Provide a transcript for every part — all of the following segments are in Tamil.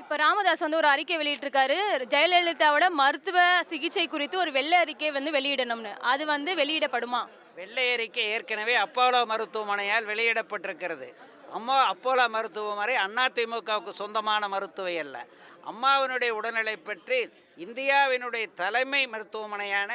இப்போ ராமதாஸ் வந்து ஒரு அறிக்கை வெளியிட்டிருக்காரு. ஜெயலலிதாவோட மருத்துவ சிகிச்சை குறித்து ஒரு வெள்ளை அறிக்கை வந்து வெளியிடணும்னு. அது வந்து வெளியிடப்படுமா? வெள்ளை அறிக்கை ஏற்கனவே அப்போலோ மருத்துவமனையால் வெளியிடப்பட்டிருக்கிறது. அப்போலோ மருத்துவமனை அதிமுகவுக்கு சொந்தமான மருத்துவமனை அல்ல. அம்மாவினுடைய உடல்நிலை பற்றி இந்தியாவினுடைய தலைமை மருத்துவமனையான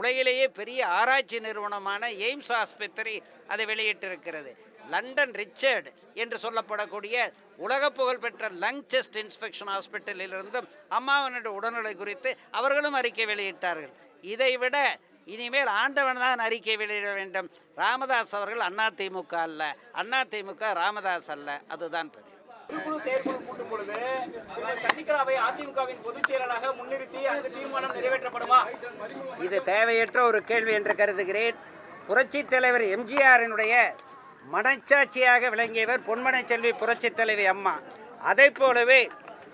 உலகிலேயே பெரிய ஆராய்ச்சி நிறுவனமான எய்ம்ஸ் ஆஸ்பத்திரி அதை வெளியிட்டிருக்கிறது. லண்டன் ரிச்சர்ட் என்று சொல்லப்படக்கூடிய உலக புகழ்பெற்ற லங் செஸ்ட் இன்ஸ்பெக்ஷன் ஹாஸ்பிட்டலில் இருந்தும் அம்மாவினுடைய உடல்நிலை குறித்து அவர்களும் அறிக்கை வெளியிட்டார்கள். இதைவிட இனிமேல் ஆண்டவன் தான் அறிக்கை வெளியிட வேண்டும். ராமதாஸ் அவர்கள் அதிமுக அல்ல, அதிமுக ராமதாஸ் அல்ல. அதுதான் பதில். செயற்குழு கூட்டும் பொழுது சசிகலாவை அதிமுகவின் பொதுச் செயலாளராக முன்னிறுத்தி அந்த தீர்மானம் நிறைவேற்றப்படுமா? இது தேவையற்ற ஒரு கேள்வி என்று கருதுகிறேன். புரட்சி தலைவர் எம்ஜிஆரினுடைய மனச்சாட்சியாக விளங்கியவர் பொன்மனை செல்வி புரட்சி தலைவி அம்மா. அதை போலவே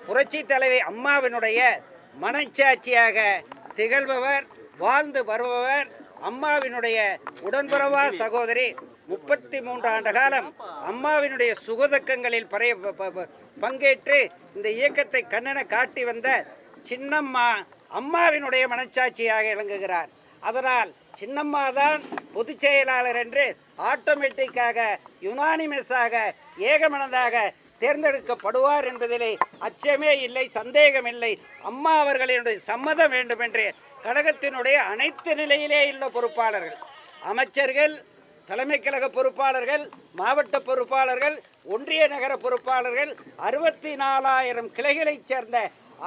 புரட்சி தலைவி அம்மாவினுடைய மனச்சாட்சியாக திகழ்பவர், வாழ்ந்து வருபவர் அம்மாவினுடைய உடன்பிறவா சகோதரி. 33 ஆண்டு காலம் அம்மாவினுடைய சுகதுக்கங்களில் பங்கேற்று இந்த இயக்கத்தை கண்ணென காட்டி வந்த சின்னம்மா அம்மாவினுடைய மனச்சாட்சியாக விளங்குகிறார். அதனால் சின்னம்மா தான் பொதுச் செயலாளர் என்று ஆட்டோமேட்டிக்காக யுனானிமஸாக ஏகமனதாக தேர்ந்தெடுக்கப்படுவார் என்பதிலே அச்சமே இல்லை, சந்தேகமில்லை. அம்மா அவர்களினுடைய சம்மதம் வேண்டும் என்று கழகத்தினுடைய அனைத்து நிலையிலே உள்ள பொறுப்பாளர்கள், அமைச்சர்கள், தலைமை கழக பொறுப்பாளர்கள், மாவட்ட பொறுப்பாளர்கள், ஒன்றிய நகர பொறுப்பாளர்கள், 64,000 கிளைகளைச் சேர்ந்த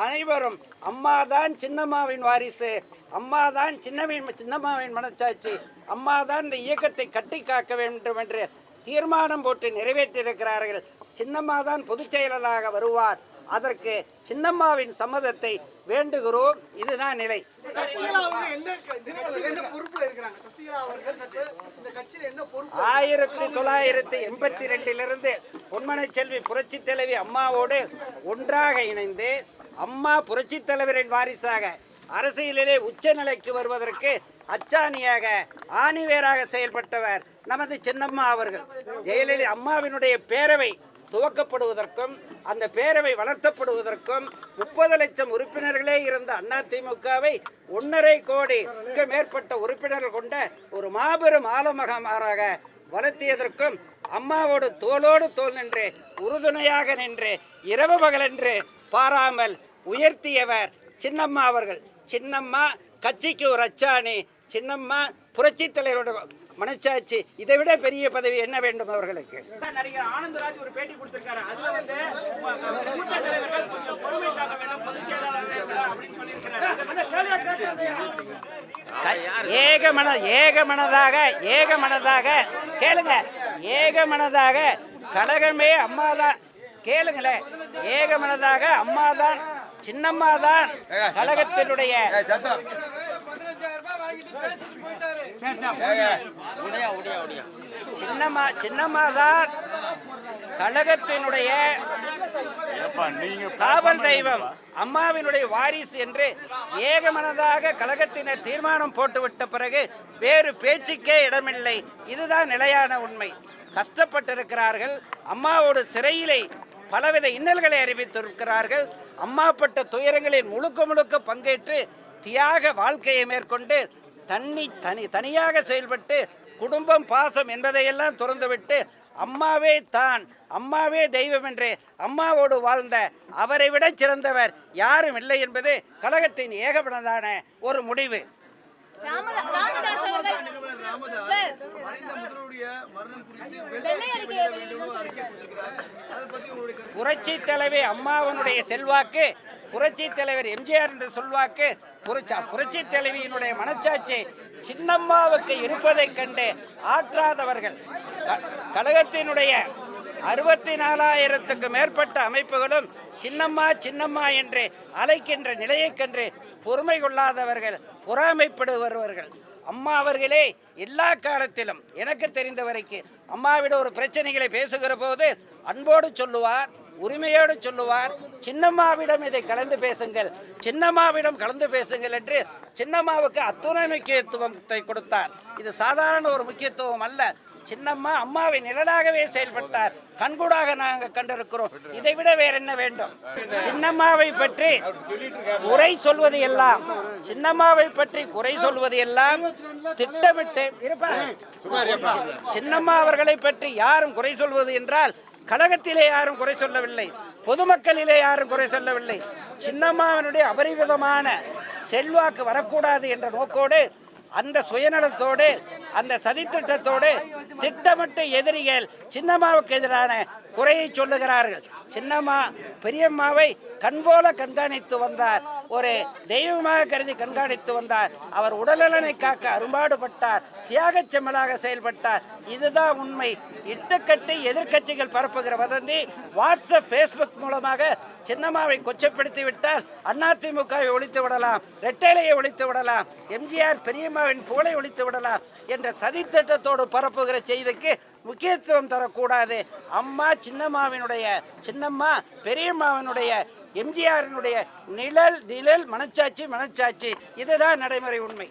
அனைவரும் அம்மாதான் சின்னம்மாவின் வாரிசு, அம்மாதான் சின்னம்மாவின் மனச்சாட்சி, அம்மாதான் இந்த இயக்கத்தை கட்டி காக்க வேண்டும் என்று தீர்மானம் போட்டு நிறைவேற்றியிருக்கிறார்கள். சின்னம்மா தான் பொதுச் செயலாளராக வருவார். அதற்கு சின்னம்மாவின் சம்மதத்தை வேண்டுகிறோம். இதுதான் நிலை. 1982 பொன்மனை செல்வி புரட்சி தலைவி அம்மாவோடு ஒன்றாக இணைந்து அம்மா புரட்சி தலைவரின் வாரிசாக அரசியலிலே உச்சநிலைக்கு வருவதற்கு அச்சாணியாக ஆணிவேராக செயல்பட்டவர் நமது சின்னம்மா அவர்கள். ஜெயலலிதா அம்மாவினுடைய பேரவை துவக்கப்படுவதற்கும் அந்த பேரவை வளர்த்தப்படுவதற்கும் 30 லட்சம் உறுப்பினர்களே இருந்த அதிமுகவை 1.5 கோடிக்கு மேற்பட்ட உறுப்பினர்கள் கொண்ட ஒரு மாபெரும் ஆலமகமாராக வளர்த்தியதற்கும் அம்மாவோடு தோளோடு தோள் நின்று உறுதுணையாக நின்று இரவு பகலென்று பாராமல் உயர்த்தியவர் சின்னம்மா அவர்கள். சின்னம்மா கட்சிக்கு ஒரு அச்சாணி, சின்னம்மா புரட்சி தலைவரோட மனச்சாட்சி. இதை விட பெரிய பதவி என்ன வேண்டும் அவர்களுக்கு? நடிகர் ஆனந்தராஜ் ஒரு பேட்டி கொடுத்திருக்காரு. அதுல வந்து மூத்த தலைவர்கள் கொஞ்சம் பொறுமை காக்க வேண்டும், பொதுச் செயலாளர் அப்படின்னு சொல்லியிருக்கிறாரு. ஏகமனதாக கேளுங்க. ஏகமனதாக கழகமே அம்மாதான். கேளுங்களேன், ஏகமனதாக அம்மாதான், சின்னம்மாதான் கழகத்தினுடைய சின்னம்மாதான் கழகத்தினுடைய காவல் தெய்வம், அம்மாவினுடைய வாரிசு என்று ஏகமனதாக கழகத்தினர் தீர்மானம் போட்டுவிட்ட பிறகு வேறு பேச்சுக்கே இடமில்லை. இதுதான் நிலையான உண்மை. கஷ்டப்பட்டிருக்கிறார்கள். அம்மாவோடு சிறையிலே பலவித இன்னல்களை அறிவித்திருக்கிறார்கள். அம்மா பட்ட துயரங்களில் முழுக்க பங்கேற்று தியாக வாழ்க்கையை மேற்கொண்டு தனியாக செயல்பட்டு குடும்பம் பாசம் என்பதையெல்லாம் துறந்துவிட்டு அம்மாவே தான், அம்மாவே தெய்வம் என்று அம்மாவோடு வாழ்ந்த அவரை விட சிறந்தவர் யாரும் இல்லை என்பது கழகத்தின் ஏகமனதான ஒரு முடிவு. புரட்சி தலைவி அம்மாவனுடைய செல்வாக்கு, புரட்சி தலைவர் எம்ஜிஆர் என்று சொல்வாக்கு, புரட்சி தலைவியினுடைய மனச்சாட்சி சின்னம்மாவுக்கு இருப்பதைக் கண்டு ஆற்றாதவர்கள். கழகத்தினுடைய 64,000க்கு மேற்பட்ட அமைப்புகளும் சின்னம்மா என்று அழைக்கின்ற நிலையைக் கண்டு பொறுமை கொள்ளாதவர்கள், பொறாமைப்படுபவர்கள். அம்மா அவர்களே எல்லா காலத்திலும் எனக்கு தெரிந்த வரைக்கும் அம்மாவிட ஒரு பிரச்சனைகளை பேசுகிற போது அன்போடு சொல்லுவார், உரிமையோடு சொல்லுவார். சின்னம்மாவிடம் இதை கலந்து பேசுங்கள், சின்னம்மாவிடம் கலந்து பேசுங்கள் என்று சின்னம்மாவுக்கு அத்துணை முக்கியத்துவத்தை கொடுத்தார். இது சாதாரண ஒரு முக்கியத்துவம் அல்ல. சின்னம்மா அம்மாவை நிழலாகவே செயல்பட்டார். கண்கூடாக நாங்கள் கண்டிருக்கிறோம். இதை விட வேற என்ன வேண்டும்? சின்னம்மாவை பற்றி குறை சொல்வது எல்லாம் திட்டமிட்டு சின்னம்மா அவர்களை பற்றி யாரும் குறை சொல்வது என்றால் கழகத்திலே யாரும் குறை சொல்லவில்லை, பொதுமக்களிலே யாரும் குறை சொல்லவில்லை. சின்னம்மாவினுடைய அபரிவிதமான செல்வாக்கு வரக்கூடாது என்ற நோக்கோடு, அந்த சுயநலத்தோடு, அந்த சதித்திட்டத்தோடு திட்டமிட்டு எதிரிகள் சின்னம்மாவுக்கு எதிரான குறையை சொல்லுகிறார்கள். சின்னம்மா பெரியம்மாவை கண்போல கண்காணித்து வந்தார், ஒரு தெய்வமாக கருதி கண்காணித்து வந்தார். அவர் உடல்நலனை காக்க அரும்பாடுபட்டார், தியாகச் செம்மலாக செயல்பட்டார். இதுதான் உண்மை. இட்டுக்கட்டி எதிர்க்கட்சிகள் பரப்புகிற வதந்தி, வாட்ஸ்அப், ஃபேஸ்புக் மூலமாக சின்னம்மாவை கொச்சப்படுத்தி விட்டால் அதிமுகவை ஒழித்து விடலாம், ரெட்டைலையை ஒழித்து விடலாம், எம்ஜிஆர் பெரியம்மாவின் புகழை ஒழித்து விடலாம் என்ற சதித்திட்டத்தோடு பரப்புகிற செய்திக்கு முக்கியத்துவம் தரக்கூடாது. அம்மா சின்னம்மா பெரியம்மாவினுடைய எம்ஜிஆரினுடைய நிழல் மனச்சாட்சி இதுதான் நடைமுறை உண்மை.